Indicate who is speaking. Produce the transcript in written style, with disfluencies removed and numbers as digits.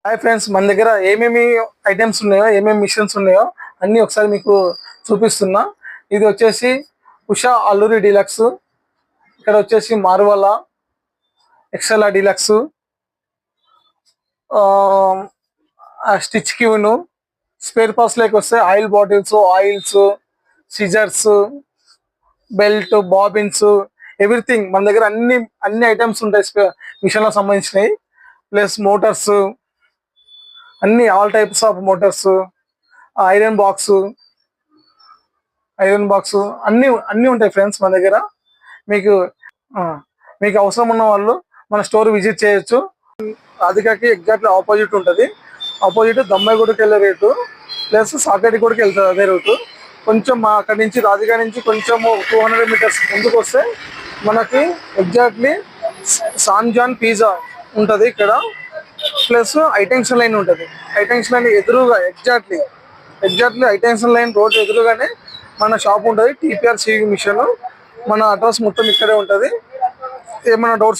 Speaker 1: Hi friends, మన దగ్గర ఏమేమి ఐటమ్స్ ఉన్నాయో, ఏమేమి మిషన్స్ ఉన్నాయో అన్నీ ఒకసారి మీకు చూపిస్తున్నా. ఇది వచ్చేసి ఉషా అల్లూరి డీలక్స్, ఇక్కడ వచ్చేసి మార్వాలా ఎక్సెల్ డీలక్స్, స్టిచ్ క్యూను, స్పేర్ పార్ట్స్ లేక వస్తే oil bottles, oils, scissors, belt, bobbins, everything మన దగ్గర అన్ని ఐటమ్స్ ఉంటాయి మిషన్లకు సంబంధించినవి. ప్లస్ మోటార్స్, అన్ని all types of motors, iron box అన్నీ ఉంటాయి ఫ్రెండ్స్ మన దగ్గర. మీకు మీకు అవసరం ఉన్న వాళ్ళు మన స్టోర్ విజిట్ చేయొచ్చు. రాధికాకి ఎగ్జాక్ట్లీ ఆపోజిట్ ఉంటుంది. ఆపోజిట్ దమ్మాయిగూడకి వెళ్ళే రేటు ప్లస్ సాకేటి కూడా వెళ్తుంది అదే రూటు. కొంచెం అక్కడి నుంచి రాధికా నుంచి కొంచెం 200 మీటర్స్ ముందుకు వస్తే మనకి ఎగ్జాక్ట్లీ సాన్ జాన్ పిజ్జా ఉంటుంది ఇక్కడ. ప్లస్ ఐటెన్షన్ లైన్ ఉంటుంది. ఐటెన్షన్ లైన్ ఎదురుగా ఎగ్జాక్ట్లీ ఐటెన్షన్ లైన్ రోడ్ ఎదురుగానే మన షాప్ ఉంటుంది. TPR sieving machine. మన అడ్రస్ మొత్తం ఇక్కడే ఉంటుంది. ఏమైనా డౌట్స్